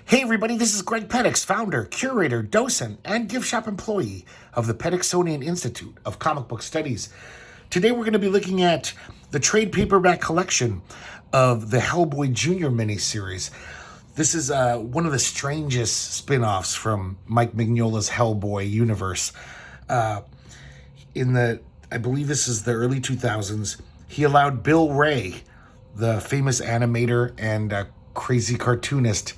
Hey everybody, this is Greg Petix, founder, curator, docent, and gift shop employee of the Petixonian Institute of Comic Book Studies. Today we're going to be looking at the trade paperback collection of the Hellboy Junior miniseries. This is one of the strangest spin-offs from Mike Mignola's Hellboy universe. I believe this is the early 2000s, he allowed Bill Wray, the famous animator and crazy cartoonist,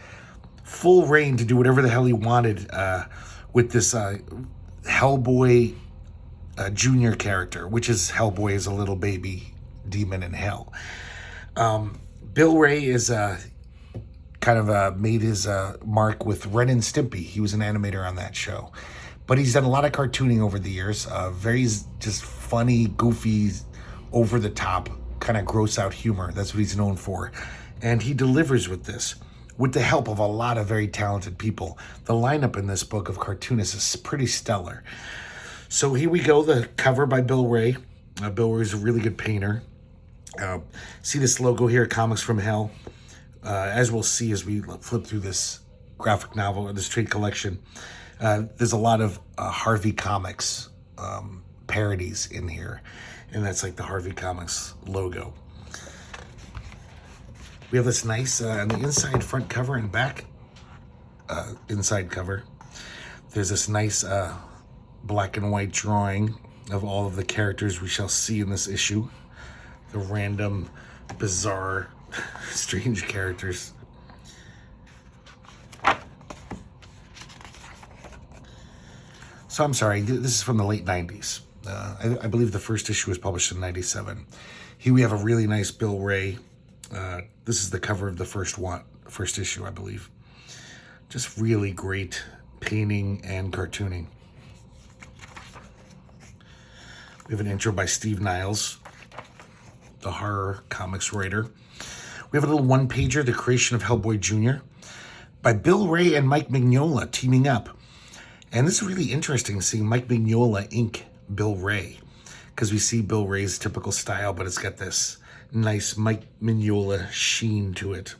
full reign to do whatever the hell he wanted with this Hellboy Junior character, which is Hellboy is a little baby demon in hell. Bill Wray is made his mark with Ren and Stimpy. He was an animator on that show. But he's done a lot of cartooning over the years. Very just funny, goofy, over-the-top, kind of gross-out humor. That's what he's known for. And he delivers with this, with the help of a lot of very talented people. The lineup in this book of cartoonists is pretty stellar. So here we go, the cover by Bill Wray. Bill Wray is a really good painter. See this logo here, Comics from Hell. As we'll see as we flip through this graphic novel, this trade collection, there's a lot of Harvey Comics parodies in here. And that's like the Harvey Comics logo. We have this nice, on the inside front cover and back inside cover, there's this nice black and white drawing of all of the characters we shall see in this issue. The random, bizarre, strange characters. So I'm sorry, this is from the late 90s. I believe the first issue was published in 97. Here we have a really nice Bill Wray. This is the cover of the first issue, I believe. Just really great painting and cartooning. We have an intro by Steve Niles, the horror comics writer. We have a little one-pager, The Creation of Hellboy Junior, by Bill Wray and Mike Mignola teaming up. And this is really interesting, seeing Mike Mignola ink Bill Wray, because we see Bill Wray's typical style, but it's got this nice Mike Mignola sheen to it.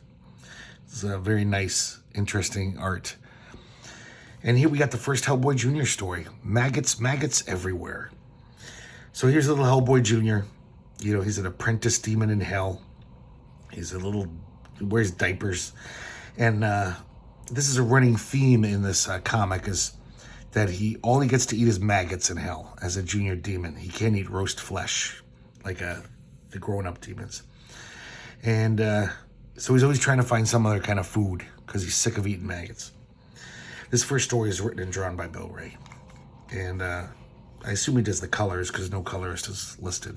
It's a very nice, interesting art. And here we got the first Hellboy Junior story. Maggots, maggots everywhere. So here's a little Hellboy Junior. You know, he's an apprentice demon in hell. He wears diapers. And this is a running theme in this comic, is that all he gets to eat is maggots in hell as a junior demon. He can't eat roast flesh like the grown-up demons. And so he's always trying to find some other kind of food because he's sick of eating maggots. This first story is written and drawn by Bill Wray. And I assume he does the colors because no colorist is listed.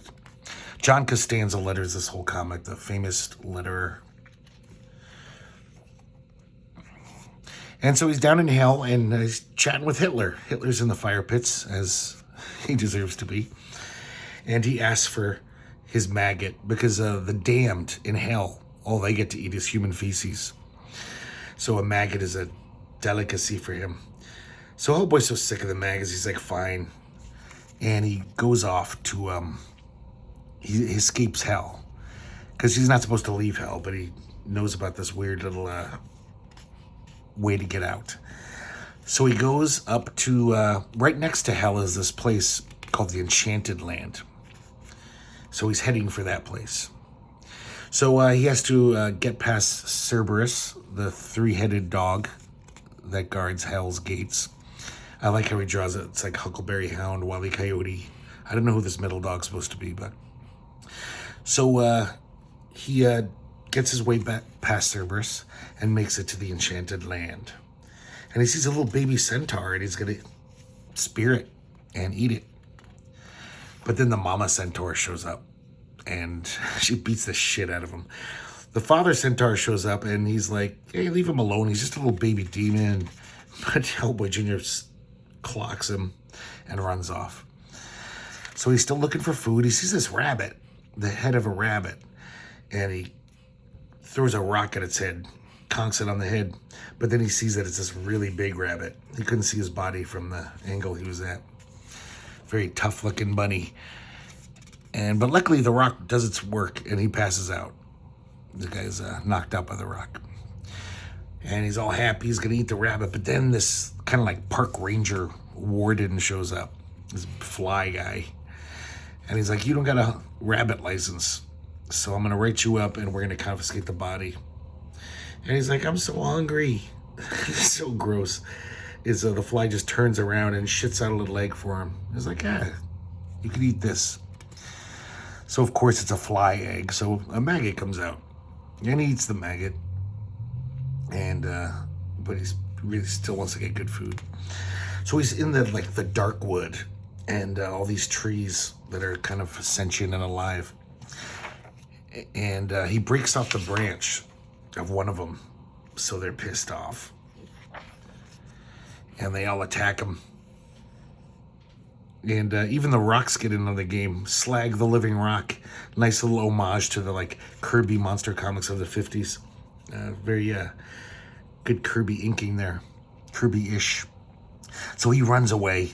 John Costanza letters this whole comic, the famous letterer. And so he's down in hell and he's chatting with Hitler. Hitler's in the fire pits, as he deserves to be. And he asks for his maggot because the damned in hell, all they get to eat is human feces. So a maggot is a delicacy for him. So Hellboy's so sick of the maggots, he's like, fine. And he goes off to, he escapes hell. Because he's not supposed to leave hell, but he knows about this weird little way to get out. So he goes up to, right next to hell is this place called the Enchanted Land. So he's heading for that place. So he has to get past Cerberus, the three-headed dog that guards Hell's gates. I like how he draws it. It's like Huckleberry Hound, Wile E. Coyote. I don't know who this middle dog's supposed to be, but... So he gets his way back past Cerberus and makes it to the Enchanted Land. And he sees a little baby centaur, and he's going to spear it and eat it. But then the mama centaur shows up, and she beats the shit out of him. The father centaur shows up, and he's like, hey, leave him alone. He's just a little baby demon. But Hellboy Jr. clocks him and runs off. So he's still looking for food. He sees this rabbit, the head of a rabbit, and he throws a rock at its head, conks it on the head. But then he sees that it's this really big rabbit. He couldn't see his body from the angle he was at. Very tough-looking bunny. But luckily, the rock does its work, and he passes out. The guy's knocked out by the rock. And he's all happy. He's going to eat the rabbit. But then this kind of like park ranger warden shows up. This fly guy. And he's like, you don't got a rabbit license. So I'm going to write you up and we're going to confiscate the body. And he's like, I'm so hungry. It's so gross. The fly just turns around and shits out a little egg for him. He's like, you can eat this. So of course it's a fly egg. So a maggot comes out. And he eats the maggot. And but he's really still wants to get good food. So he's in the dark wood and all these trees that are kind of sentient and alive. And he breaks off the branch of one of them, so they're pissed off. And they all attack him. And even the rocks get into the game. Slag the Living Rock. Nice little homage to the Kirby monster comics of the 50s. Very good Kirby inking there. Kirby-ish. So he runs away.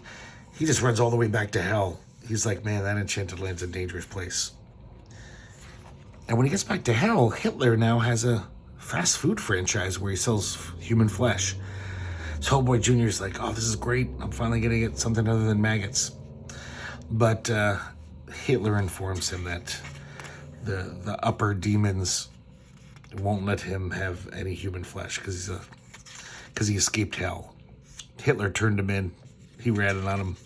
He just runs all the way back to hell. He's like, man, that Enchanted Land's a dangerous place. And when he gets back to hell, Hitler now has a fast food franchise where he sells human flesh. So Hellboy Junior is like, oh, this is great. I'm finally going to get something other than maggots. But Hitler informs him that the upper demons won't let him have any human flesh because he escaped hell. Hitler turned him in. He ratted on him.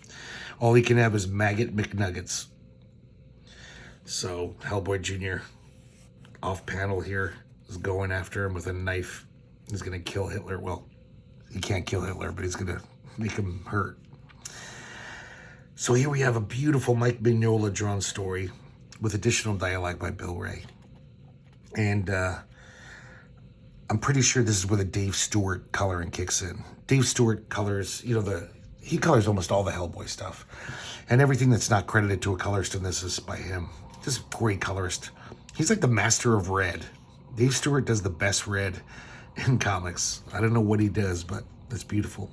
All he can have is maggot McNuggets. So Hellboy Jr. off panel here is going after him with a knife. He's going to kill Hitler. Well, he can't kill Hitler, but he's going to make him hurt. So here we have a beautiful Mike Mignola drawn story with additional dialogue by Bill Wray. And I'm pretty sure this is where the Dave Stewart coloring kicks in. Dave Stewart colors, he colors almost all the Hellboy stuff. And everything that's not credited to a colorist in this is by him. Just great colorist. He's like the master of red. Dave Stewart does the best red in comics. I don't know what he does, but it's beautiful.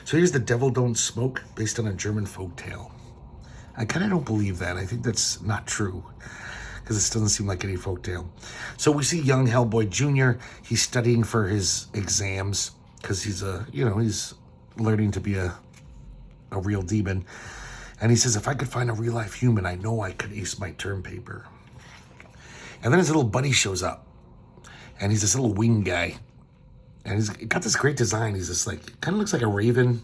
So here's The Devil Don't Smoke, based on a German folktale. I kind of don't believe that. I think that's not true, because it doesn't seem like any folktale. So we see young Hellboy Jr. He's studying for his exams, because he's he's learning to be a real demon. And he says, if I could find a real life human, I know I could ace my term paper. And then his little buddy shows up. And he's this little wing guy. And he's got this great design. He's just kind of looks like a raven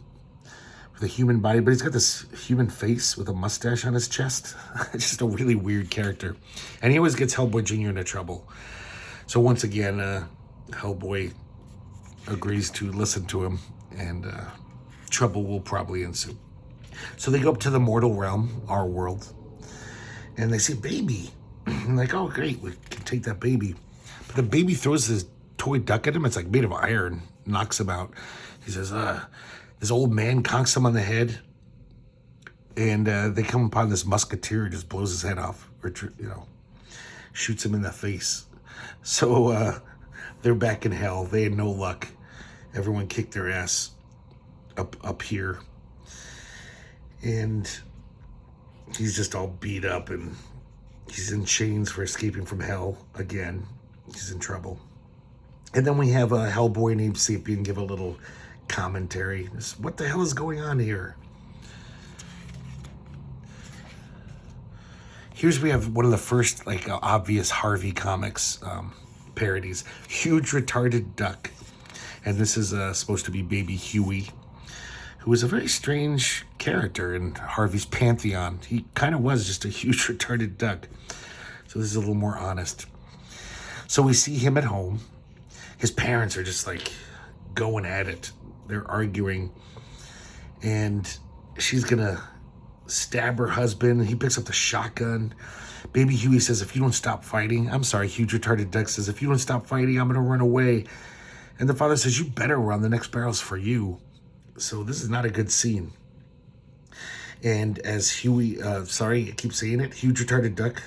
with a human body, but he's got this human face with a mustache on his chest. It's just a really weird character. And he always gets Hellboy Jr. into trouble. So once again, Hellboy agrees to listen to him, and trouble will probably ensue. So they go up to the mortal realm, our world, and they see baby. I'm like, oh, great, we can take that baby. But the baby throws his toy duck at him. It's made of iron, knocks him out. He says, this old man conks him on the head, and they come upon this musketeer who just blows his head off, or shoots him in the face. So they're back in hell. They had no luck. Everyone kicked their ass up here, and he's just all beat up, and he's in chains for escaping from hell again. He's in trouble. And then we have a Hellboy named Sapien give a little commentary. What the hell is going on here? Here's we have one of the first obvious Harvey Comics parodies. Huge retarded duck. And this is supposed to be baby Huey, who was a very strange character in Harvey's pantheon. He kind of was just a huge retarded duck. So this is a little more honest. So we see him at home. His parents are just going at it. They're arguing. And she's going to stab her husband. He picks up the shotgun. Baby Huey says, if you don't stop fighting, I'm sorry, huge retarded duck says, if you don't stop fighting, I'm going to run away. And the father says, you better run. The next barrel's for you. So this is not a good scene. And as Huey, sorry, I keep saying it, huge retarded duck.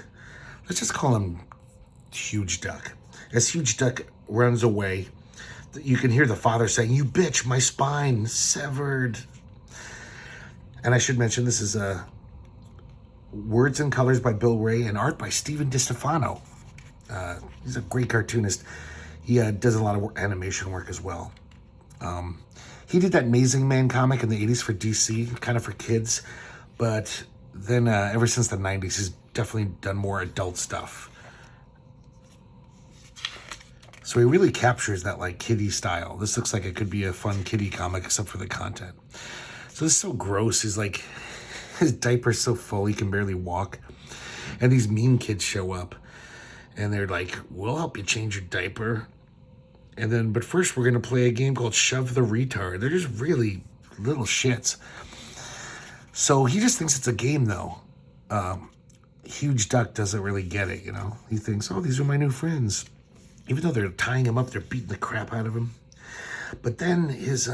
Let's just call him Huge Duck. As Huge Duck runs away, you can hear the father saying, you bitch, my spine severed. And I should mention, this is words and colors by Bill Wray and art by Steven DeStefano. He's a great cartoonist. He does a lot of animation work as well. He did that Amazing Man comic in the 80s for DC, kind of for kids. But then ever since the 90s, he's definitely done more adult stuff. So he really captures that like kiddie style. This looks like it could be a fun kiddie comic except for the content. So this is so gross. He's like, his diaper's so full he can barely walk. And these mean kids show up. And they're like, we'll help you change your diaper. And then, but first we're going to play a game called Shove the Retard. They're just really little shits. So he just thinks it's a game though. Huge Duck doesn't really get it, you know. He thinks, oh, these are my new friends. Even though they're tying him up, they're beating the crap out of him. But then his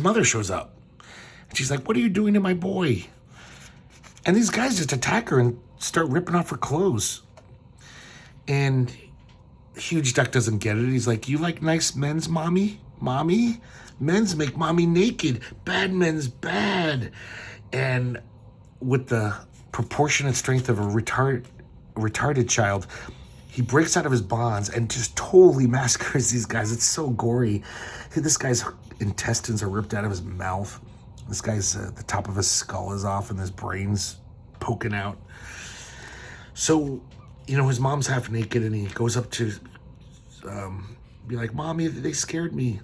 mother shows up. And she's like, what are you doing to my boy? And these guys just attack her and start ripping off her clothes. And Huge Duck doesn't get it. He's like, you like nice men's, mommy? Mommy? Men's make mommy naked. Bad men's bad. And with the proportionate strength of a retarded child, he breaks out of his bonds and just totally massacres these guys. It's so gory. This guy's intestines are ripped out of his mouth. This guy's, the top of his skull is off and his brain's poking out. So, you know, his mom's half naked and he goes up to be like, Mommy, they scared me.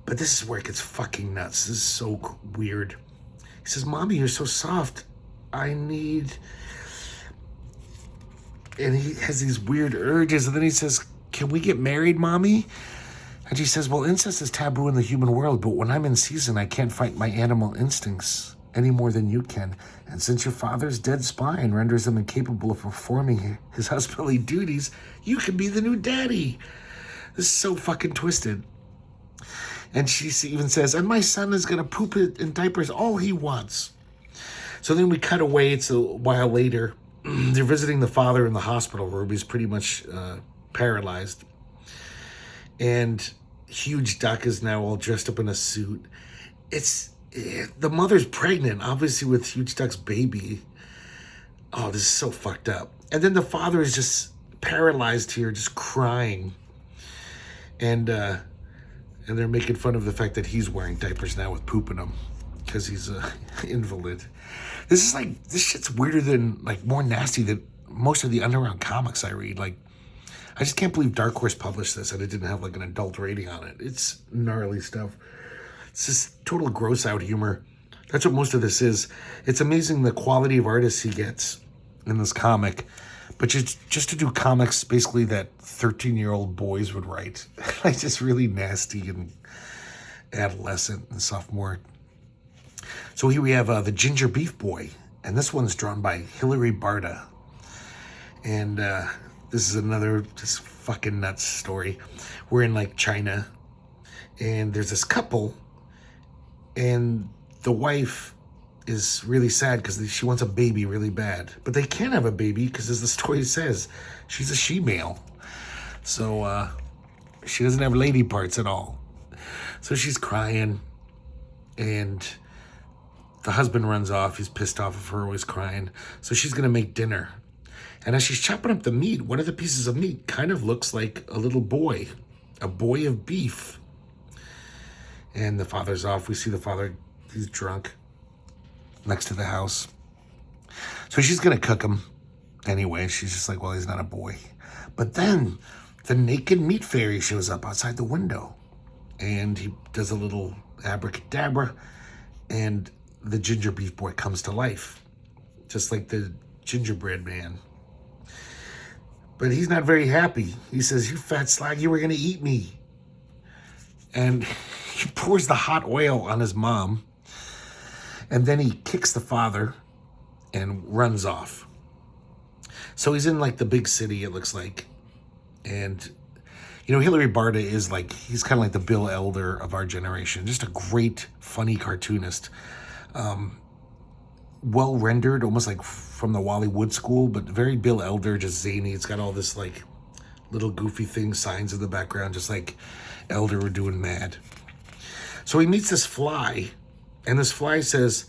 But this is where it gets fucking nuts. This is so weird. He says, Mommy, you're so soft. I need... And he has these weird urges. And then he says, can we get married, Mommy? And she says, well, incest is taboo in the human world, but when I'm in season, I can't fight my animal instincts any more than you can. And since your father's dead spine renders him incapable of performing his husbandly duties, you can be the new daddy. This is so fucking twisted. And she even says, and my son is going to poop in diapers all he wants. So then we cut away. It's a while later. They're visiting the father in the hospital room. He's pretty much paralyzed. And Huge Duck is now all dressed up in a suit. The mother's pregnant, obviously, with Huge Duck's baby. Oh, this is so fucked up. And then the father is just paralyzed here, just crying. And they're making fun of the fact that he's wearing diapers now with poop in them because he's an invalid. This shit's weirder than, like, more nasty than most of the underground comics I read. Like, I just can't believe Dark Horse published this and it didn't have, like, an adult rating on it. It's gnarly stuff. It's just total gross out humor. That's what most of this is. It's amazing the quality of artists he gets in this comic. But just to do comics basically that 13-year-old boys would write. Like, just really nasty and adolescent and sophomore. So here we have the Ginger Beef Boy. And this one's drawn by Hilary Barta. And this is another just fucking nuts story. We're in, like, China. And there's this couple. And the wife is really sad because she wants a baby really bad. But they can't have a baby because, as the story says, she's a she-male. So she doesn't have lady parts at all. So she's crying. And the husband runs off. He's pissed off of her always crying. So she's going to make dinner. And as she's chopping up the meat, one of the pieces of meat kind of looks like a little boy. A boy of beef. And the father's off. We see the father, he's drunk next to the house. So she's going to cook him anyway. She's just like, well, he's not a boy. But then the naked meat fairy shows up outside the window. And he does a little abracadabra. And the ginger beef boy comes to life. Just like the gingerbread man. But he's not very happy. He says, you fat slag, you were going to eat me. And he pours the hot oil on his mom. And then he kicks the father and runs off. So he's in, like, the big city, it looks like. And, you know, Hilary Barta is, like, he's kind of like the Bill Elder of our generation. Just a great, funny cartoonist. Well rendered, almost like from the Wally Wood school, but very Bill Elder, just zany. It's got all this, like, little goofy things, signs in the background, just like Elder were doing mad. So he meets this fly, and this fly says,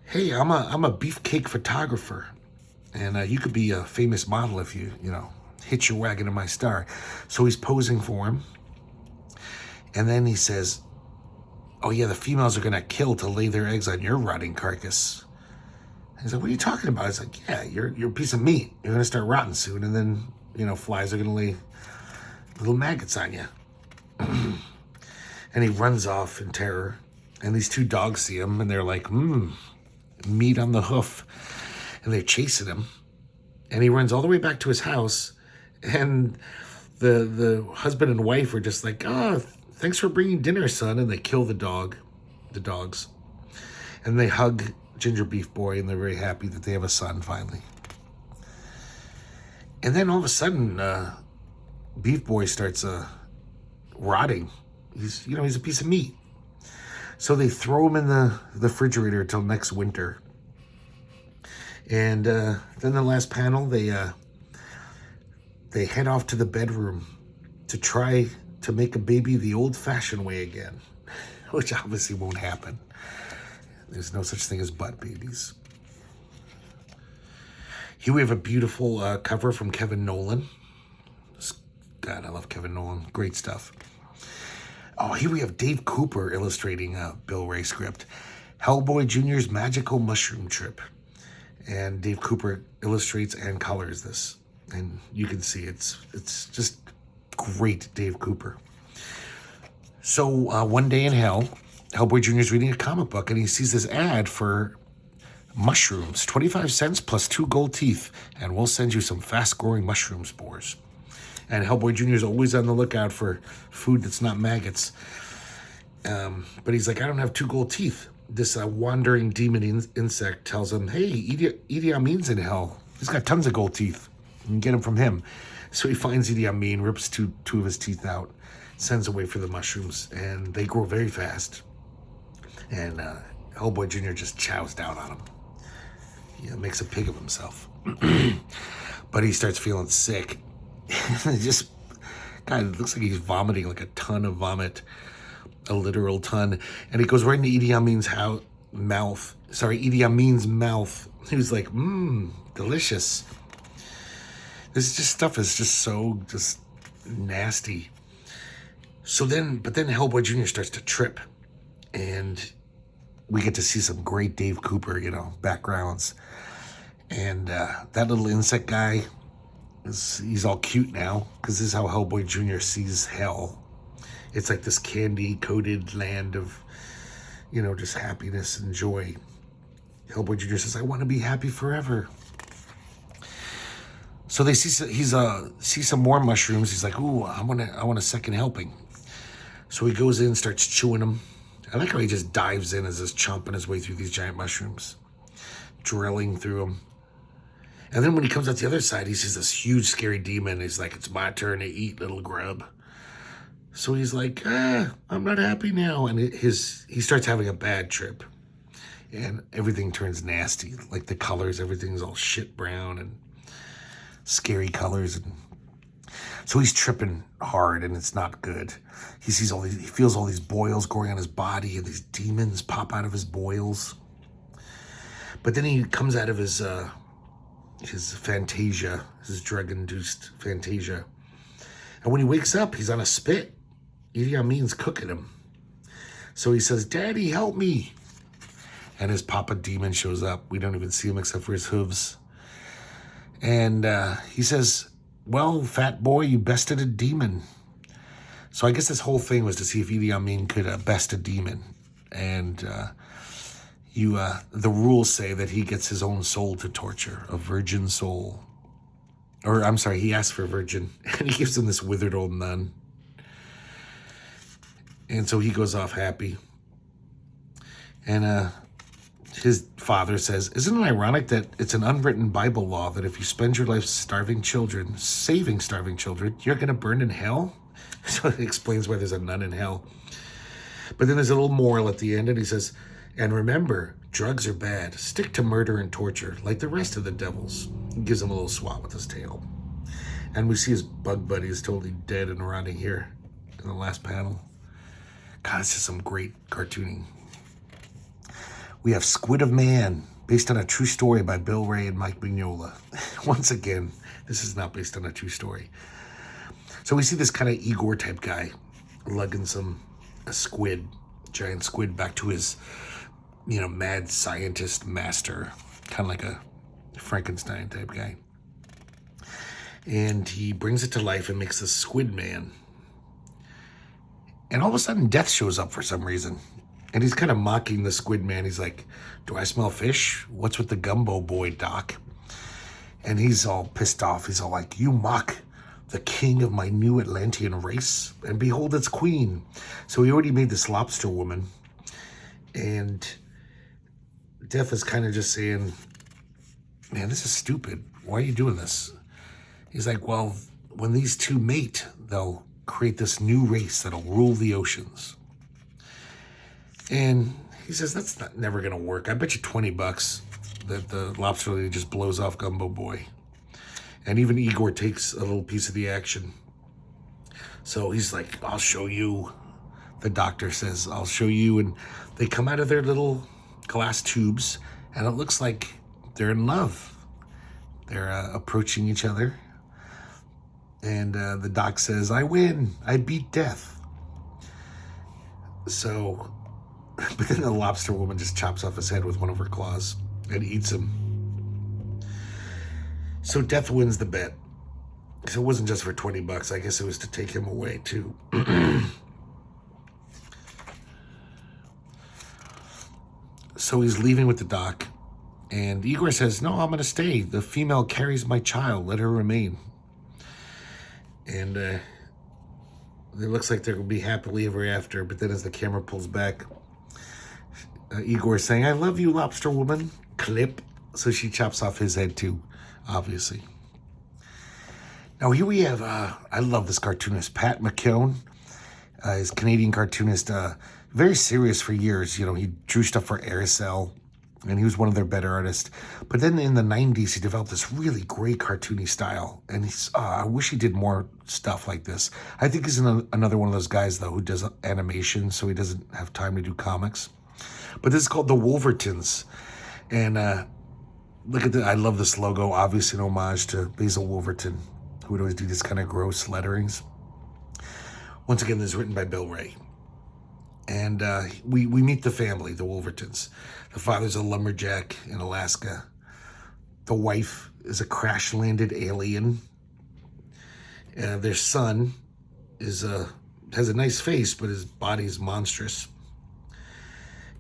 hey, I'm a beefcake photographer, and you could be a famous model if you know. hitch your wagon to my star. So he's posing for him. And then he says, oh yeah, the females are going to kill to lay their eggs on your rotting carcass. He's like, what are you talking about? He's like, yeah, you're a piece of meat. You're going to start rotting soon. And then, flies are going to lay little maggots on you. And he runs off in terror. And these two dogs see him and they're like, meat on the hoof. And they're chasing him. And he runs all the way back to his house. And the husband and wife are just like, oh, thanks for bringing dinner, son. And they kill the dogs. And they hug Ginger Beef Boy, and they're very happy that they have a son finally. And then all of a sudden, Beef Boy starts rotting. He's a piece of meat. So they throw him in the refrigerator until next winter. And then the last panel, they head off to the bedroom to try to make a baby the old-fashioned way again, which obviously won't happen. There's no such thing as butt babies. Here we have a beautiful cover from Kevin Nowlan. God, I love Kevin Nowlan. Great stuff. Oh, here we have Dave Cooper illustrating a Bill Wray script. Hellboy Junior's Magical Mushroom Trip. And Dave Cooper illustrates and colors this. And you can see it's just great Dave Cooper. So one day in hell, Hellboy Jr. is reading a comic book and he sees this ad for mushrooms, 25 cents plus 2 gold teeth, and we'll send you some fast-growing mushroom spores. And Hellboy Jr. is always on the lookout for food that's not maggots. But he's like, I don't have 2 gold teeth. This wandering demon insect tells him, hey, Idi Amin's in hell. He's got tons of gold teeth. You can get them from him. So he finds Idi Amin, rips two of his teeth out, sends away for the mushrooms, and they grow very fast. And Hellboy Jr. just chows down on him. He makes a pig of himself. But he starts feeling sick. God, it looks like he's vomiting like a ton of vomit. A literal ton. And it goes right into Idi Amin's mouth. Idi Amin's mouth. He was like, delicious. This stuff is just so nasty. But then Hellboy Jr. starts to trip. And we get to see some great Dave Cooper, backgrounds. And that little insect guy, he's all cute now, because this is how Hellboy Jr. sees hell. It's like this candy-coated land of, just happiness and joy. Hellboy Jr. says, I want to be happy forever. So they see some more mushrooms. He's like, ooh, I want a second helping. So he goes in, starts chewing them. I like how he just dives in as he's chomping his way through these giant mushrooms, drilling through them. And then when he comes out the other side, he sees this huge, scary demon. He's like, it's my turn to eat, little grub. So he's like, I'm not happy now. And he starts having a bad trip. And everything turns nasty. Like the colors, everything's all shit brown and scary colors. And so he's tripping hard and it's not good. He feels all these boils growing on his body and these demons pop out of his boils. But then he comes out of his fantasia, his drug-induced fantasia. And when he wakes up, he's on a spit. Idi Amin's cooking him. So he says, Daddy, help me. And his Papa Demon shows up. We don't even see him except for his hooves. And he says, well, fat boy, you bested a demon. So I guess this whole thing was to see if Idi Amin could best a demon. And the rules say that he gets his own soul to torture, a virgin soul. Or, I'm sorry, he asks for a virgin. And he gives him this withered old nun. And so he goes off happy. And his father says, isn't it ironic that it's an unwritten Bible law that if you spend your life saving starving children, you're going to burn in hell? So it explains why there's a nun in hell. But then there's a little moral at the end, and he says, and remember, drugs are bad. Stick to murder and torture, like the rest of the devils. He gives him a little swat with his tail. And we see his bug buddy is totally dead and rotting here in the last panel. God, this is some great cartooning. We have Squid of Man, based on a true story by Bill Wray and Mike Mignola. Once again, This is not based on a true story. So we see this kind of Igor type guy lugging a squid, giant squid, back to his, mad scientist master, kind of like a Frankenstein type guy. And he brings it to life and makes this squid man. And all of a sudden, Death shows up for some reason. And he's kind of mocking the squid man. He's like, do I smell fish? What's with the gumbo boy, Doc? And he's all pissed off. He's all like, you mock the king of my new Atlantean race, and behold its queen. So he already made this lobster woman. And Death is kind of just saying, man, this is stupid. Why are you doing this? He's like, well, when these two mate, they'll create this new race that'll rule the oceans. And he says, that's never going to work. I bet you $20 that the lobster lady just blows off Gumbo Boy. And even Igor takes a little piece of the action. So he's like, I'll show you. The doctor says, I'll show you. And they come out of their little glass tubes, and it looks like they're in love. They're approaching each other. And the doc says, I win. I beat Death. So, but then the lobster woman just chops off his head with one of her claws and eats him. So Death wins the bet. So it wasn't just for $20. I guess it was to take him away too. So he's leaving with the doc. And Igor says, no, I'm going to stay. The female carries my child. Let her remain. And it looks like they're going to be happily ever after. But then as the camera pulls back, Igor is saying, I love you, lobster woman. Clip. So she chops off his head too, obviously. Now here we have, I love this cartoonist, Pat McEown. He's a Canadian cartoonist, very serious for years. He drew stuff for Aircel, and he was one of their better artists. But then in the 90s, he developed this really great cartoony style. And I wish he did more stuff like this. I think he's another one of those guys, though, who does animation, so he doesn't have time to do comics. But this is called the Wolvertons. And look at I love this logo, obviously an homage to Basil Wolverton, who would always do these kind of gross letterings. Once again, this is written by Bill Wray. And we meet the family, the Wolvertons. The father's a lumberjack in Alaska. The wife is a crash-landed alien. Their son has a nice face, but his body's monstrous.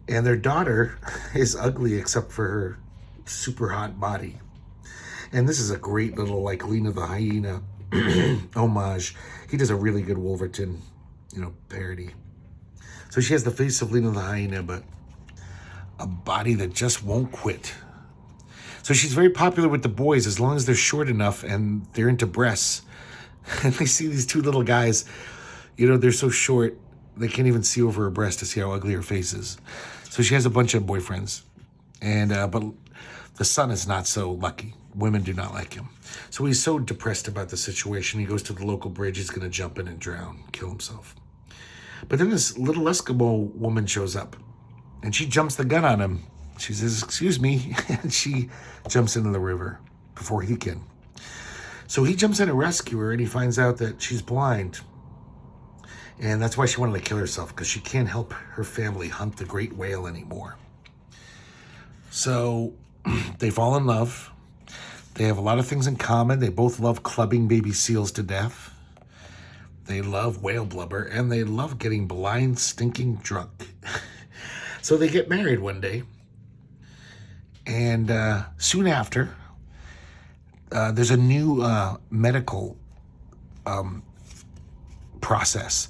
And their daughter is ugly except for her super hot body. And this is a great little, like, Lena the Hyena homage. He does a really good Wolverton, parody. So she has the face of Lena the Hyena, but a body that just won't quit. So she's very popular with the boys as long as they're short enough and they're into breasts. And they see these two little guys, they're so short, they can't even see over her breast to see how ugly her face is. So she has a bunch of boyfriends. And but the son is not so lucky. Women do not like him. So he's so depressed about the situation, he goes to the local bridge. He's going to jump in and drown, kill himself. But then this little Eskimo woman shows up, and she jumps the gun on him. She says, excuse me, and she jumps into the river before he can. So he jumps in to rescue her, and he finds out that she's blind. And that's why she wanted to kill herself, because she can't help her family hunt the great whale anymore. So they fall in love. They have a lot of things in common. They both love clubbing baby seals to death. They love whale blubber, and they love getting blind, stinking drunk. So they get married one day. And soon after, there's a new medical process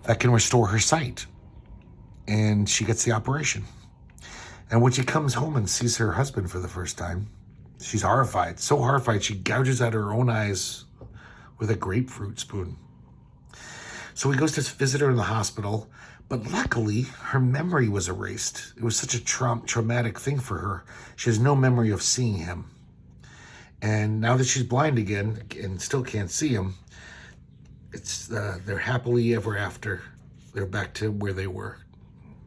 that can restore her sight. And she gets the operation. And when she comes home and sees her husband for the first time, she's horrified. So horrified, she gouges out her own eyes with a grapefruit spoon. So he goes to visit her in the hospital, but luckily her memory was erased. It was such a traumatic thing for her. She has no memory of seeing him. And now that she's blind again and still can't see him, they're happily ever after. They're back to where they were,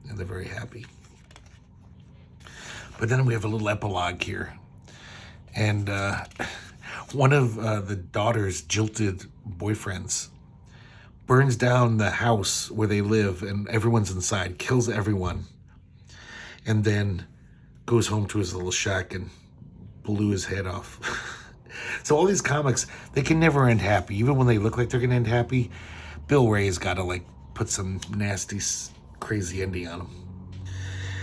and they're very happy. But then we have a little epilogue here. And One of the daughter's jilted boyfriends burns down the house where they live and everyone's inside, kills everyone, and then goes home to his little shack and blew his head off. So all these comics, they can never end happy. Even when they look like they're going to end happy, Bill Wray's got to like put some nasty, crazy ending on them.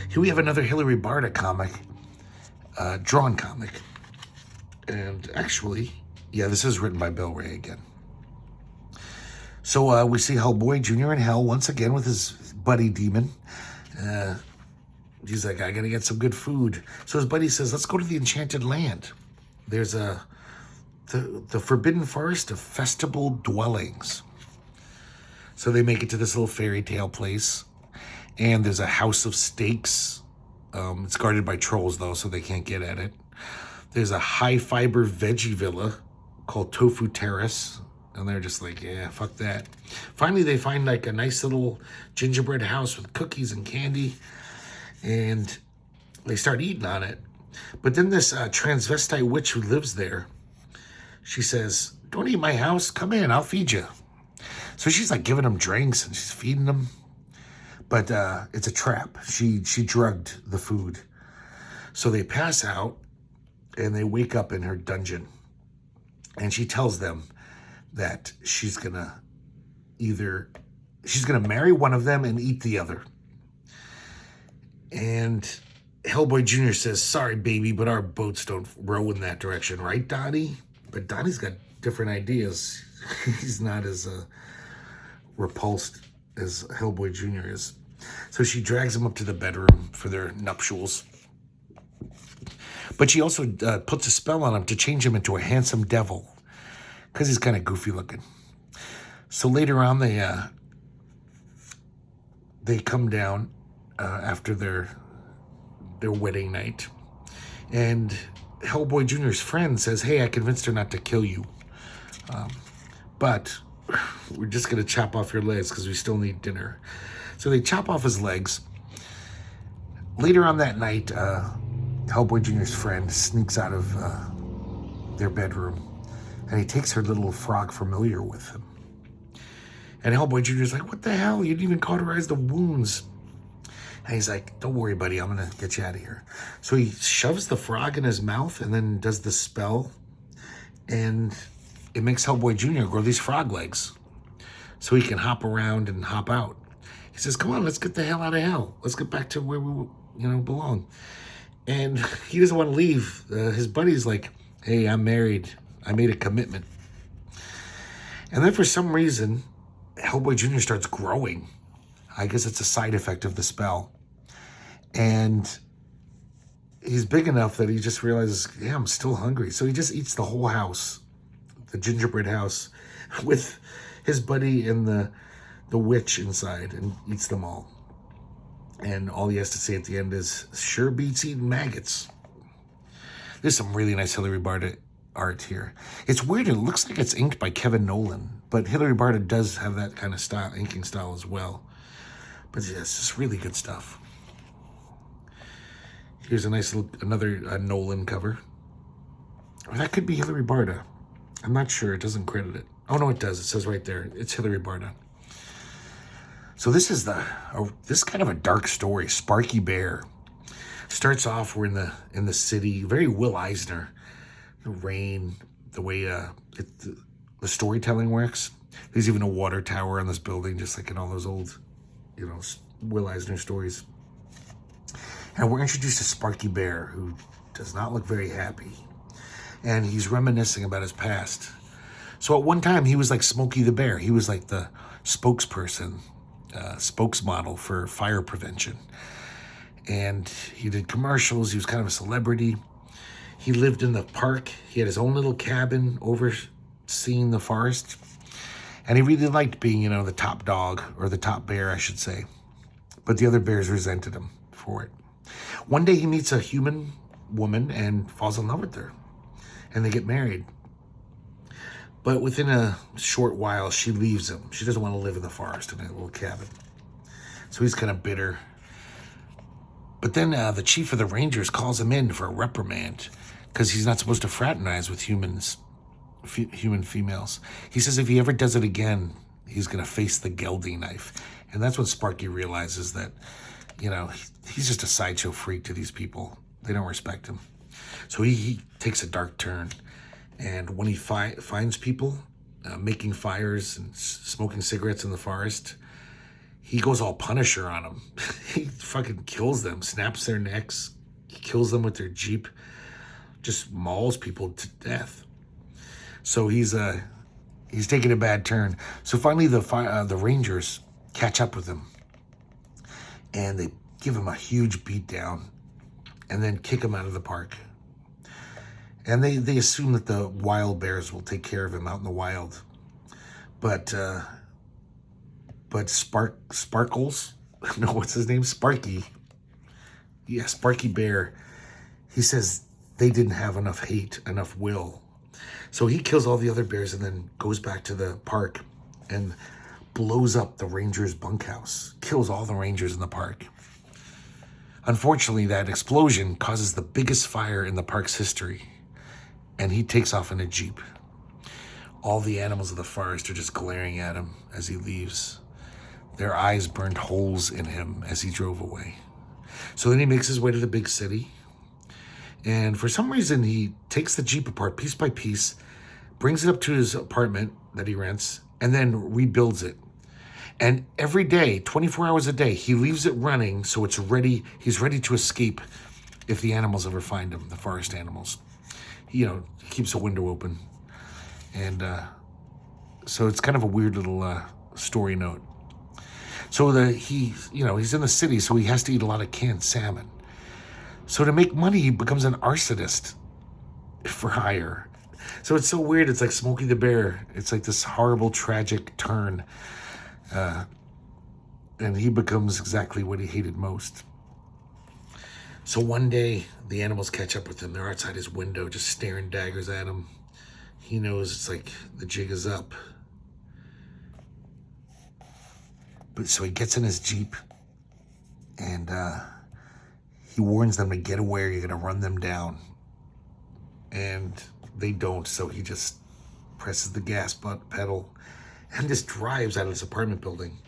Here we have another Hilary Barta comic, drawn comic. And actually, yeah, this is written by Bill Wray again. So we see Hellboy Junior in hell once again with his buddy demon. He's like, I gotta get some good food. So his buddy says, let's go to the enchanted land. There's the forbidden forest of festival dwellings. So they make it to this little fairy tale place. And there's a house of steaks. It's guarded by trolls though, so they can't get at it. There's a high fiber veggie villa called Tofu Terrace. And they're just like, yeah, fuck that. Finally, they find like a nice little gingerbread house with cookies and candy. And they start eating on it. But then this transvestite witch who lives there, she says, don't eat my house. Come in, I'll feed you. So she's like giving them drinks and she's feeding them. But it's a trap. She drugged the food. So they pass out and they wake up in her dungeon. And she tells them that she's gonna marry one of them and eat the other. And Hellboy Junior says, sorry, baby, but our boats don't row in that direction, right, Donnie? But Donnie's got different ideas. He's not as repulsed as Hellboy Junior is. So she drags him up to the bedroom for their nuptials. But she also puts a spell on him to change him into a handsome devil, because he's kind of goofy looking. So later on, they come down after their wedding night. And Hellboy Jr.'s friend says, hey, I convinced her not to kill you. But we're just going to chop off your legs because we still need dinner. So they chop off his legs. Later on that night, Hellboy Jr.'s friend sneaks out of their bedroom. And he takes her little frog familiar with him. And Hellboy Jr.'s like, what the hell? You didn't even cauterize the wounds. And he's like, don't worry, buddy. I'm going to get you out of here. So he shoves the frog in his mouth and then does the spell. And it makes Hellboy Jr. grow these frog legs so he can hop around and hop out. He says, come on, let's get the hell out of hell. Let's get back to where we belong. And he doesn't want to leave. His buddy's like, hey, I'm married. I made a commitment. And then for some reason, Hellboy Jr. starts growing. I guess it's a side effect of the spell. And he's big enough that he just realizes, yeah, I'm still hungry. So he just eats the whole house, the gingerbread house, with his buddy and the witch inside, and eats them all. And all he has to say at the end is, sure beats eating maggots. There's some really nice Hilary Barta art here. It's weird. It looks like it's inked by Kevin Nowlan, but Hilary Barta does have that kind of style, inking style as well. But yeah, it's just really good stuff. Here's a nice little, another Nowlan cover. Or that could be Hilary Barta. I'm not sure. It doesn't credit it. Oh no, it does. It says right there. It's Hilary Barta. So this is this kind of a dark story. Sparky Bear starts off. We're in the city. Very Will Eisner. The rain, the way the storytelling works. There's even a water tower on this building, just like in all those old, Will Eisner stories. And we're introduced to Sparky Bear, who does not look very happy. And he's reminiscing about his past. So at one time, he was like Smokey the Bear. He was like the spokesperson, spokesmodel for fire prevention. And he did commercials. He was kind of a celebrity. He lived in the park. He had his own little cabin overseeing the forest. And he really liked being, the top dog, or the top bear, I should say. But the other bears resented him for it. One day he meets a human woman and falls in love with her. And they get married. But within a short while, she leaves him. She doesn't want to live in the forest in a little cabin. So he's kind of bitter. But then the chief of the Rangers calls him in for a reprimand because he's not supposed to fraternize with humans human females. He says if he ever does it again, he's going to face the Blvd knife. And that's when Sparky realizes that, he's just a sideshow freak to these people. They don't respect him. So he takes a dark turn. And when he finds people making fires and smoking cigarettes in the forest, he goes all Punisher on them. He fucking kills them, snaps their necks, he kills them with their Jeep, just mauls people to death. So he's taking a bad turn. So finally the Rangers catch up with him, and they give him a huge beat down and then kick him out of the park. And they assume that the wild bears will take care of him out in the wild. But Sparkles, no, what's his name? Sparky. Yeah, Sparky Bear. He says they didn't have enough hate, enough will. So he kills all the other bears and then goes back to the park and blows up the Rangers' bunkhouse. Kills all the Rangers in the park. Unfortunately, that explosion causes the biggest fire in the park's history. And he takes off in a Jeep. All the animals of the forest are just glaring at him as he leaves. Their eyes burned holes in him as he drove away. So then he makes his way to the big city. And for some reason, he takes the Jeep apart piece by piece, brings it up to his apartment that he rents, and then rebuilds it. And every day, 24 hours a day, he leaves it running so it's ready. He's ready to escape if the animals ever find him, the forest animals. He keeps a window open. And so it's kind of a weird little story note. So he's in the city, so he has to eat a lot of canned salmon. So to make money, he becomes an arsonist for hire. So it's so weird. It's like Smokey the Bear. It's like this horrible, tragic turn. And he becomes exactly what he hated most. So one day, the animals catch up with him. They're outside his window, just staring daggers at him. He knows it's like the jig is up. But so he gets in his Jeep, and he warns them to get away or you're going to run them down. And they don't, so he just presses the gas pedal and just drives out of this apartment building.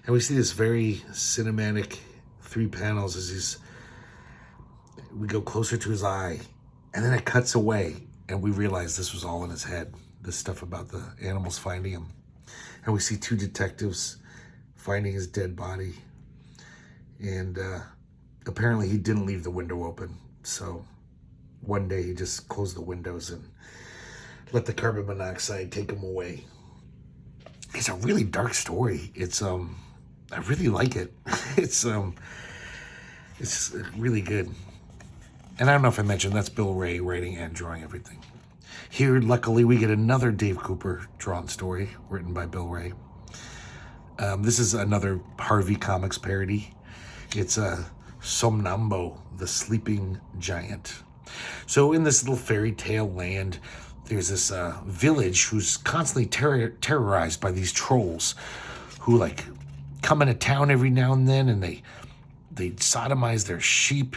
And we see this very cinematic 3 panels as we go closer to his eye, and then it cuts away, and we realize this was all in his head, this stuff about the animals finding him. And we see 2 detectives finding his dead body, and apparently he didn't leave the window open, so one day he just closed the windows and let the carbon monoxide take him away. It's a really dark story. It's I really like it. It's really good. And I don't know if I mentioned, that's Bill Wray writing and drawing everything. Here, luckily, we get another Dave Cooper drawn story written by Bill Wray. This is another Harvey Comics parody. It's Somnambo, the Sleeping Giant. So in this little fairy tale land, there's this village who's constantly terrorized by these trolls who come into town every now and then, and they sodomize their sheep,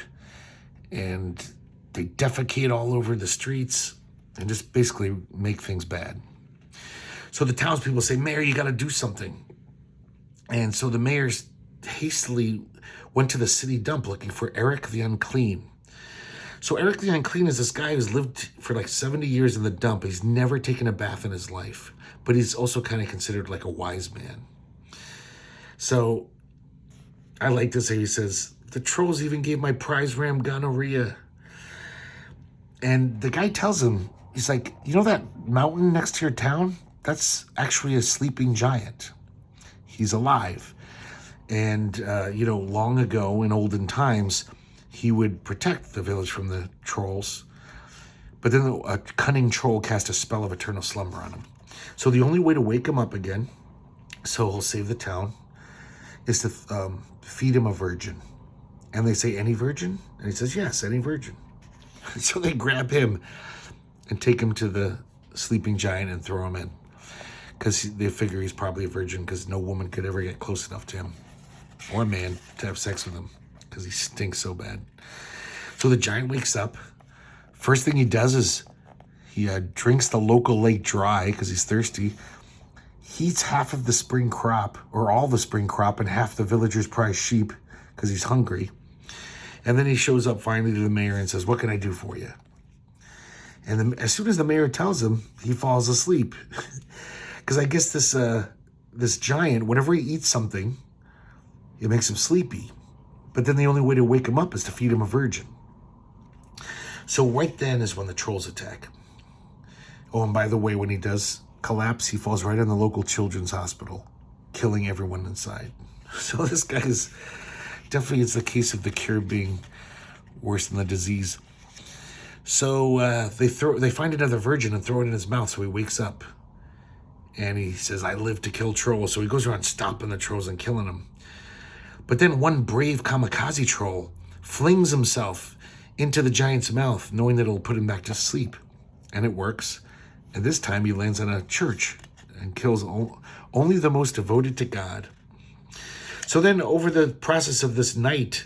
and they defecate all over the streets and just basically make things bad. So the townspeople say, Mayor, you got to do something. And so the mayor hastily went to the city dump looking for Eric the Unclean. So Eric the Unclean is this guy who's lived for 70 years in the dump. He's never taken a bath in his life, but he's also kind of considered like a wise man. So I like this. He says, the trolls even gave my prize ram gonorrhea. And the guy tells him, he's like, you know that mountain next to your town? That's actually a sleeping giant. He's alive. And, long ago in olden times, he would protect the village from the trolls. But then a cunning troll cast a spell of eternal slumber on him. So the only way to wake him up again, so he'll save the town, is to feed him a virgin. And they say, any virgin? And he says, yes, any virgin. So they grab him and take him to the sleeping giant and throw him in. Because they figure he's probably a virgin because no woman could ever get close enough to him. Or a man to have sex with him. Because he stinks so bad. So the giant wakes up. First thing he does is He drinks the local lake dry because he's thirsty. He eats half of the spring crop, or all the spring crop, and half the villagers' prize sheep because he's hungry. And then he shows up finally to the mayor and says, "What can I do for you?" And as soon as the mayor tells him, he falls asleep. Because I guess this giant, whenever he eats something, it makes him sleepy. But then the only way to wake him up is to feed him a virgin. So right then is when the trolls attack. Oh, and by the way, when he does collapse, he falls right on the local children's hospital, killing everyone inside. So this guy is definitely, it's the case of the cure being worse than the disease. So they find another virgin and throw it in his mouth, so he wakes up. And he says, "I live to kill trolls." So he goes around stomping the trolls and killing them. But then one brave kamikaze troll flings himself into the giant's mouth, knowing that it'll put him back to sleep. And it works. And this time he lands on a church and kills only the most devoted to God. So then over the process of this night,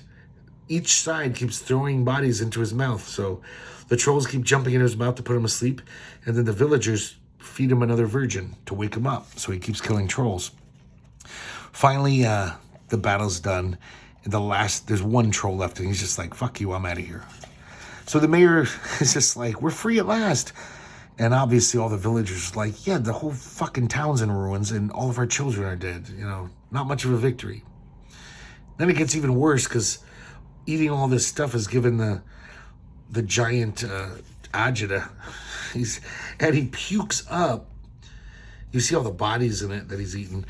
each side keeps throwing bodies into his mouth. So the trolls keep jumping into his mouth to put him asleep. And then the villagers feed him another virgin to wake him up. So he keeps killing trolls. Finally, the battle's done. And there's one troll left. And he's just like, "Fuck you, I'm out of here." So the mayor is just like, "We're free at last." And obviously all the villagers are like, "Yeah, the whole fucking town's in ruins and all of our children are dead. You know, not much of a victory." Then it gets even worse because eating all this stuff has given the giant agita. And he pukes up. You see all the bodies in it that he's eaten.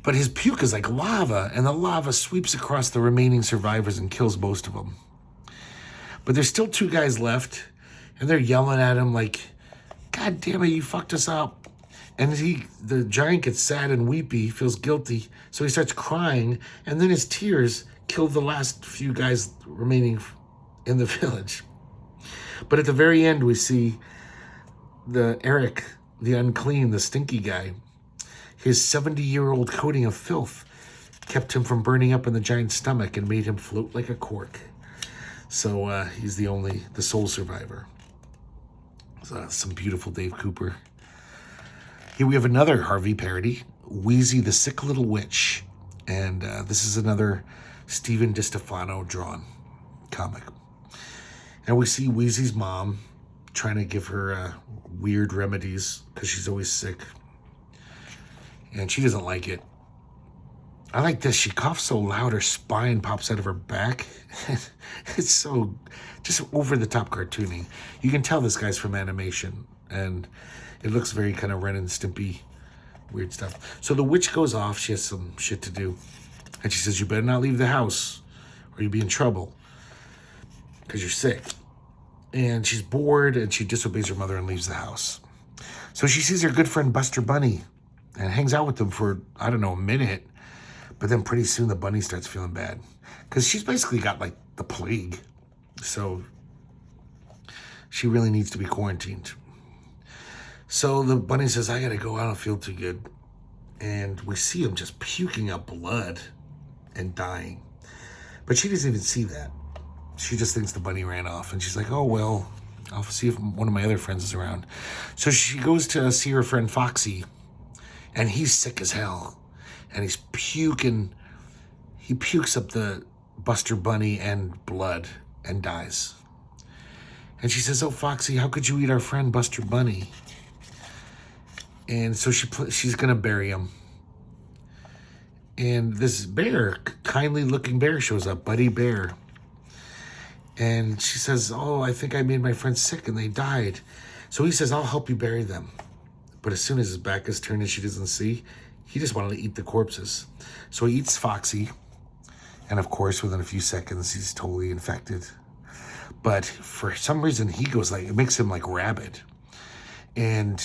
But his puke is like lava, and the lava sweeps across the remaining survivors and kills most of them. But there's still 2 guys left, and they're yelling at him like, "God damn it, you fucked us up." And the giant gets sad and weepy, feels guilty, so he starts crying, and then his tears kill the last few guys remaining in the village. But at the very end, we see Eric, the unclean, the stinky guy. His 70-year-old coating of filth kept him from burning up in the giant's stomach and made him float like a cork. So he's the sole survivor. So, some beautiful Dave Cooper. Here we have another Harvey parody, Wheezy the Sick Little Witch. And this is another Stephen DeStefano drawn comic. And we see Wheezy's mom trying to give her weird remedies because she's always sick. And she doesn't like it. I like this. She coughs so loud her spine pops out of her back. It's so just over-the-top cartooning. You can tell this guy's from animation. And it looks very kind of Ren and Stimpy weird stuff. So the witch goes off. She has some shit to do. And she says, "You better not leave the house or you'll be in trouble because you're sick." And she's bored and she disobeys her mother and leaves the house. So she sees her good friend Buster Bunny and hangs out with them for, I don't know, a minute. But then pretty soon the bunny starts feeling bad because she's basically got like the plague. So she really needs to be quarantined. So the bunny says, "I gotta go, I don't feel too good." And we see him just puking up blood and dying. But she doesn't even see that. She just thinks the bunny ran off. And she's like, "Oh, well, I'll see if one of my other friends is around." So she goes to see her friend Foxy. And he's sick as hell. And he's puking. He pukes up the Buster Bunny and blood and dies. And she says, "Oh, Foxy, how could you eat our friend Buster Bunny?" And so she's going to bury him. And this bear, kindly looking bear, shows up, Buddy Bear. And she says, "Oh, I think I made my friends sick and they died." So he says, "I'll help you bury them." But as soon as his back is turned and she doesn't see, he just wanted to eat the corpses. So he eats Foxy. And of course, within a few seconds, he's totally infected. But for some reason, it makes him like rabid. And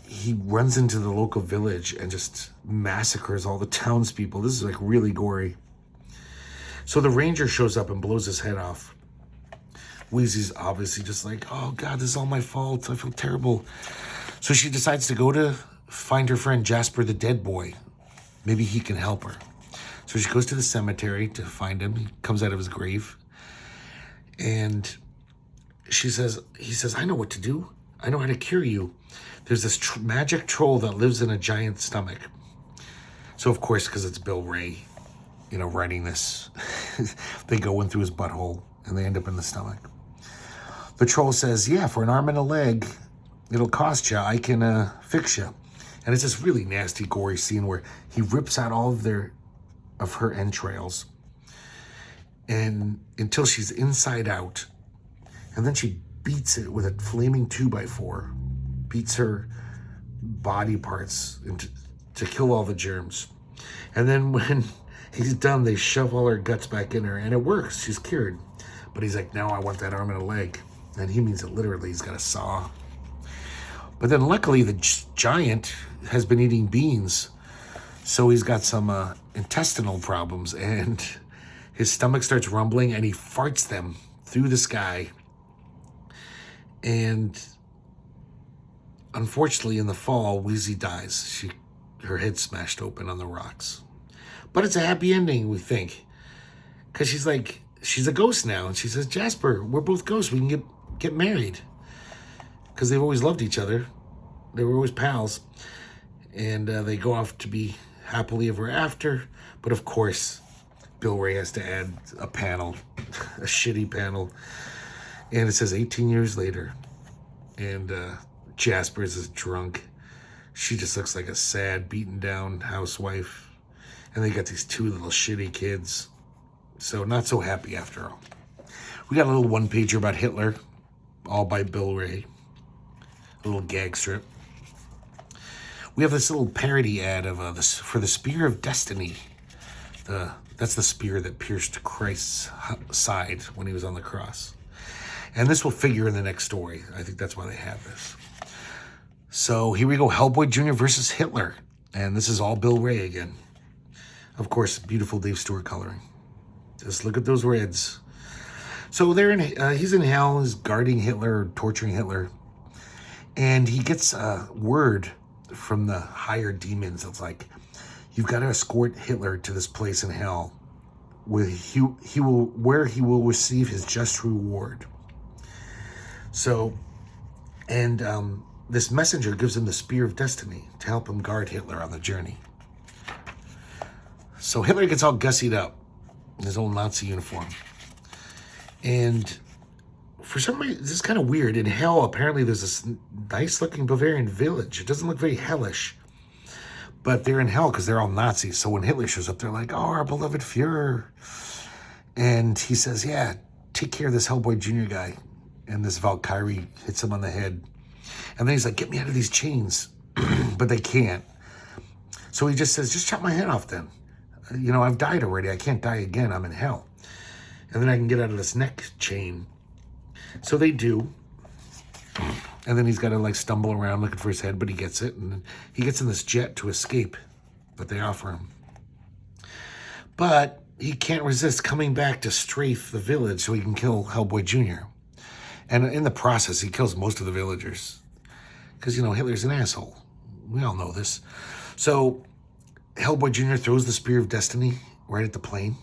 he runs into the local village and just massacres all the townspeople. This is like really gory. So the ranger shows up and blows his head off. Wheezy's obviously just like, "Oh God, this is all my fault. I feel terrible." So she decides to go to find her friend Jasper the Dead Boy. Maybe he can help her. So she goes to the cemetery to find him. He comes out of his grave. And he says, "I know what to do. I know how to cure you. There's this magic troll that lives in a giant stomach. So, of course, because it's Bill Wray, writing this, they go in through his butthole and they end up in the stomach. The troll says, yeah, for an arm and a leg, it'll cost you. I can fix you. And it's this really nasty, gory scene where he rips out all of her entrails and until she's inside out. And then she beats it with a flaming 2x4, beats her body parts to kill all the germs. And then when he's done, they shove all her guts back in her, and it works. She's cured. But he's like, no, I want that arm and a leg. And he means it literally. He's got a saw. But then luckily, the giant has been eating beans. So he's got some intestinal problems, and his stomach starts rumbling, and he farts them through the sky. And unfortunately, in the fall, Wheezy dies. Her head's smashed open on the rocks. But it's a happy ending, we think. Because she's a ghost now. And she says, Jasper, we're both ghosts. We can get married. Because they've always loved each other. They were always pals. And they go off to be happily ever after. But of course, Bill Wray has to add a panel. A shitty panel. And it says 18 years later. And Jasper's is drunk. She just looks like a sad, beaten down housewife. And they got these two little shitty kids. So not so happy after all. We got a little one-pager about Hitler. All by Bill Wray. A little gag strip. We have this little parody ad of for the Spear of Destiny. That's the spear that pierced Christ's side when he was on the cross. And this will figure in the next story. I think that's why they have this. So here we go. Hellboy Junior versus Hitler. And this is all Bill Wray again. Of course, beautiful Dave Stewart coloring. Just look at those reds. So he's in hell. He's guarding Hitler, torturing Hitler. And he gets a word from the higher demons. It's like, you've got to escort Hitler to this place in hell where he will receive his just reward. So, and this messenger gives him the Spear of Destiny to help him guard Hitler on the journey. So Hitler gets all gussied up in his old Nazi uniform. And for some reason, this is kind of weird. In hell, apparently there's this nice-looking Bavarian village. It doesn't look very hellish. But they're in hell because they're all Nazis. So when Hitler shows up, they're like, oh, our beloved Fuhrer. And he says, yeah, take care of this Hellboy Junior guy. And this Valkyrie hits him on the head. And then he's like, get me out of these chains. But they can't. So he just says, just chop my head off then. I've died already. I can't die again. I'm in hell. And then I can get out of this neck chain. So they do. And then he's got to stumble around looking for his head, but he gets it. And he gets in this jet to escape that they offer him. But he can't resist coming back to strafe the village so he can kill Hellboy Jr. And in the process, he kills most of the villagers. Because, Hitler's an asshole. We all know this. So Hellboy Jr. throws the Spear of Destiny right at the plane.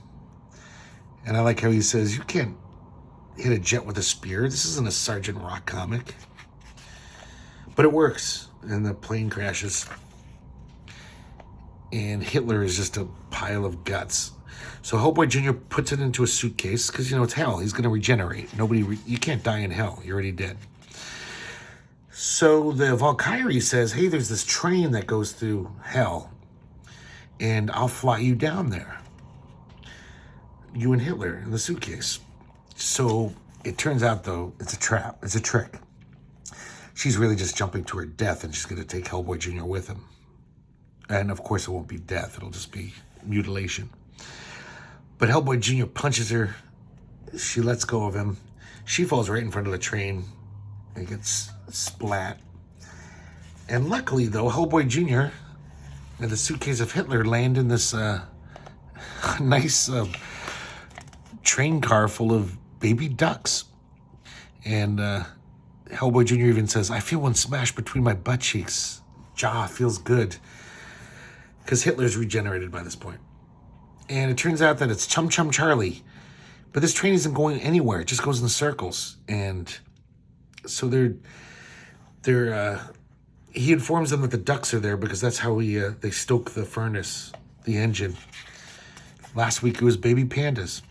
And I like how he says, you can't hit a jet with a spear. This isn't a Sergeant Rock comic. But it works. And the plane crashes. And Hitler is just a pile of guts. So Hellboy Jr. puts it into a suitcase because, it's hell. He's going to regenerate. You can't die in hell. You're already dead. So the Valkyrie says, hey, there's this train that goes through hell. And I'll fly you down there. You and Hitler in the suitcase. So it turns out, though, it's a trap. It's a trick. She's really just jumping to her death, and she's going to take Hellboy Jr. with him. And, of course, it won't be death. It'll just be mutilation. But Hellboy Jr. punches her. She lets go of him. She falls right in front of the train and gets splat. And luckily, though, Hellboy Jr. and the suitcase of Hitler land in this nice train car full of baby ducks. And Hellboy Jr. even says, I feel one smash between my butt cheeks. Jaw feels good. Because Hitler's regenerated by this point. And it turns out that it's Chum Chum Charlie. But this train isn't going anywhere. It just goes in circles. And so he informs them that the ducks are there because that's how they stoke the furnace, the engine. Last week it was baby pandas.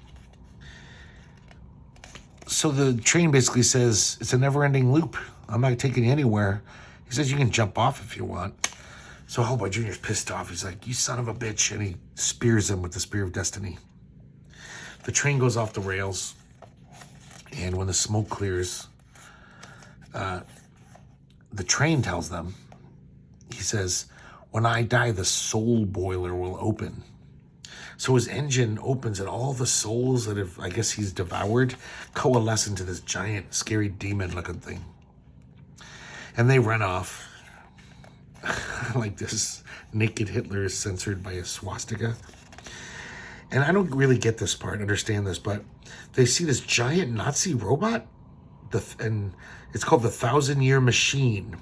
So the train basically says, it's a never-ending loop. I'm not taking you anywhere. He says you can jump off if you want. So Hellboy Junior's pissed off. He's like, you son of a bitch. And he spears him with the Spear of Destiny. The train goes off the rails. And when the smoke clears, the train tells them, he says, when I die, the soul boiler will open. So his engine opens and all the souls that have, I guess he's devoured, coalesce into this giant, scary demon-looking thing. And they run off. Like this naked Hitler is censored by a swastika. And I don't really get this part, understand this, but they see this giant Nazi robot, and it's called the 1,000-Year Machine.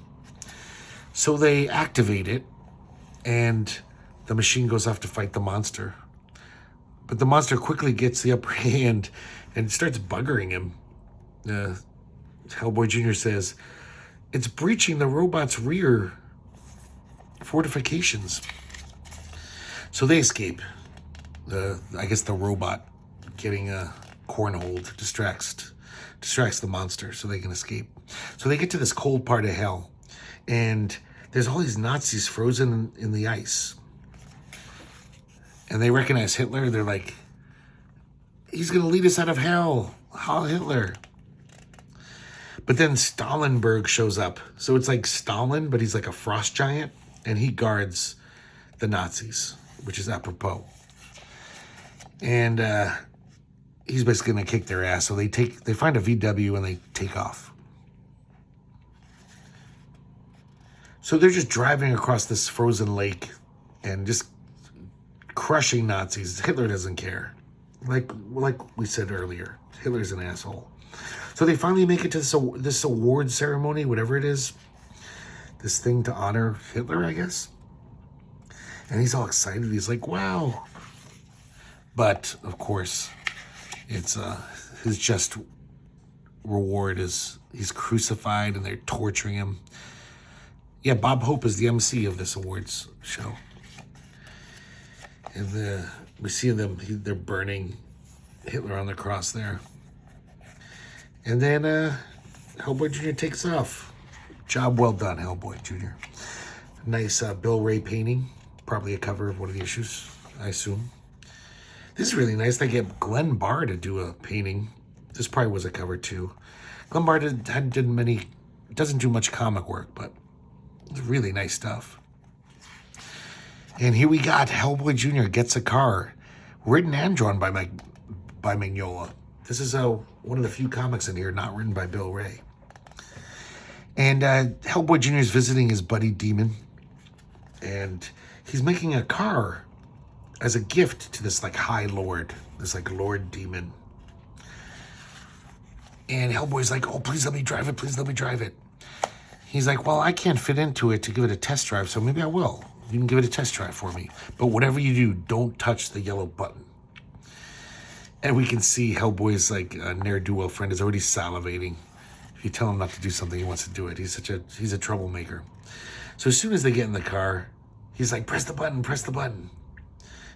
So they activate it, and the machine goes off to fight the monster. But the monster quickly gets the upper hand and starts buggering him. Hellboy Jr. says, it's breaching the robot's rear fortifications. So they escape. I guess the robot getting cornholed distracts the monster so they can escape. So they get to this cold part of hell, and there's all these Nazis frozen in the ice. And they recognize Hitler. They're like, he's going to lead us out of hell. Heil Hitler. But then Stalinberg shows up. So it's like Stalin, but he's like a frost giant. And he guards the Nazis, which is apropos. And he's basically going to kick their ass. So they find a VW and they take off. So they're just driving across this frozen lake and just crushing Nazis. Hitler doesn't care. Like we said earlier, Hitler's an asshole. So they finally make it to this award ceremony, whatever it is. This thing to honor Hitler, I guess. And he's all excited. He's like, wow. But, of course, it's his just reward is he's crucified and they're torturing him. Yeah, Bob Hope is the MC of this awards show. And we see them, they're burning Hitler on the cross there. And then Hellboy Jr. takes off. Job well done, Hellboy Jr. Nice Bill Wray painting. Probably a cover of one of the issues, I assume. This is really nice. They get Glenn Barr to do a painting. This probably was a cover too. Glenn Barr doesn't do much comic work, but it's really nice stuff. And here we got Hellboy Jr. gets a car, written and drawn by Mignola. This is one of the few comics in here not written by Bill Wray. And Hellboy Jr. is visiting his buddy Demon, and he's making a car as a gift to this like High Lord, this like Lord Demon. And Hellboy's like, oh, please let me drive it. Please let me drive it. He's like, well, I can't fit into it to give it a test drive, so maybe I will. You can give it a test drive for me. But whatever you do, don't touch the yellow button. And we can see Hellboy's like ne'er-do-well friend is already salivating. If you tell him not to do something, he wants to do it. He's a troublemaker. So as soon as they get in the car, he's like, press the button, press the button.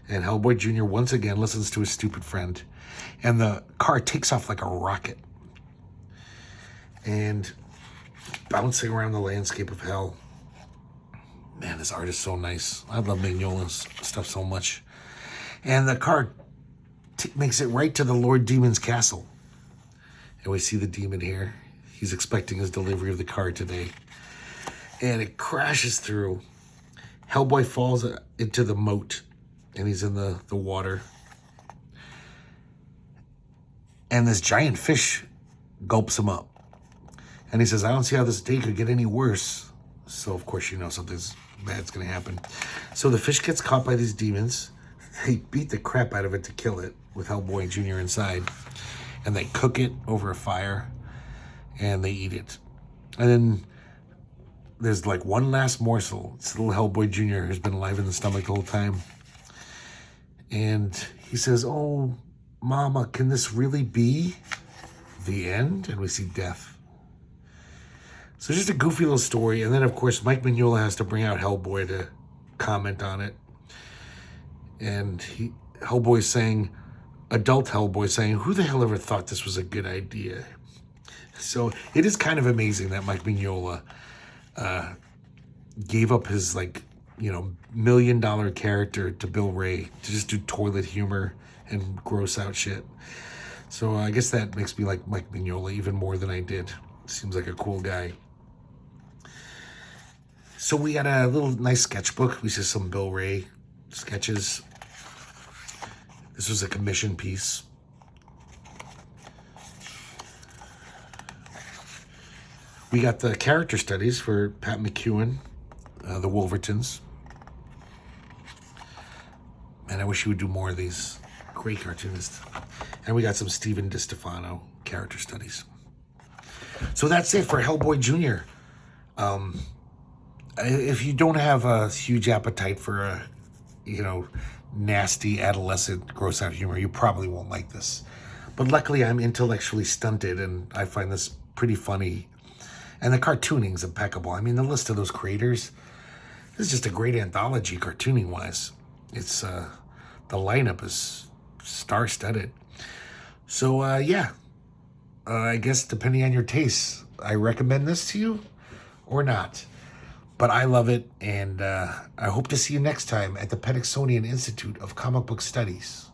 And Hellboy Jr. once again listens to his stupid friend. And the car takes off like a rocket. And bouncing around the landscape of hell. Man, this art is so nice. I love Mignola's stuff so much. And the car makes it right to the Lord Demon's castle. And we see the demon here. He's expecting his delivery of the car today. And it crashes through. Hellboy falls into the moat. And he's in the water. And this giant fish gulps him up. And he says, I don't see how this day could get any worse. So, of course, you know something's bad's going to happen. So the fish gets caught by these demons. They beat the crap out of it to kill it with Hellboy Jr. inside. And they cook it over a fire. And they eat it. And then there's like one last morsel. It's little Hellboy Jr. who's been alive in the stomach the whole time. And he says, oh, Mama, can this really be the end? And we see death. So just a goofy little story. And then, of course, Mike Mignola has to bring out Hellboy to comment on it. And Hellboy's saying, adult Hellboy saying, who the hell ever thought this was a good idea? So it is kind of amazing that Mike Mignola gave up his, like, you know, $1 million character to Bill Wray to just do toilet humor and gross out shit. So I guess that makes me like Mike Mignola even more than I did. Seems like a cool guy. So we got a little nice sketchbook. We see some Bill Wray sketches. This was a commission piece. We got the character studies for Pat McEown, the Wolvertons. Man, I wish he would do more of these. Great cartoonist. And we got some Stephen DeStefano character studies. So that's it for Hellboy Junior. If you don't have a huge appetite for a, you know, nasty adolescent gross out humor, you probably won't like this. But luckily I'm intellectually stunted and I find this pretty funny. And the cartooning's impeccable. I mean, the list of those creators, this is just a great anthology cartooning wise. It's the lineup is star-studded. So I guess depending on your tastes, I recommend this to you or not. But I love it, and I hope to see you next time at the Petixonian Institute of Comic Book Studies.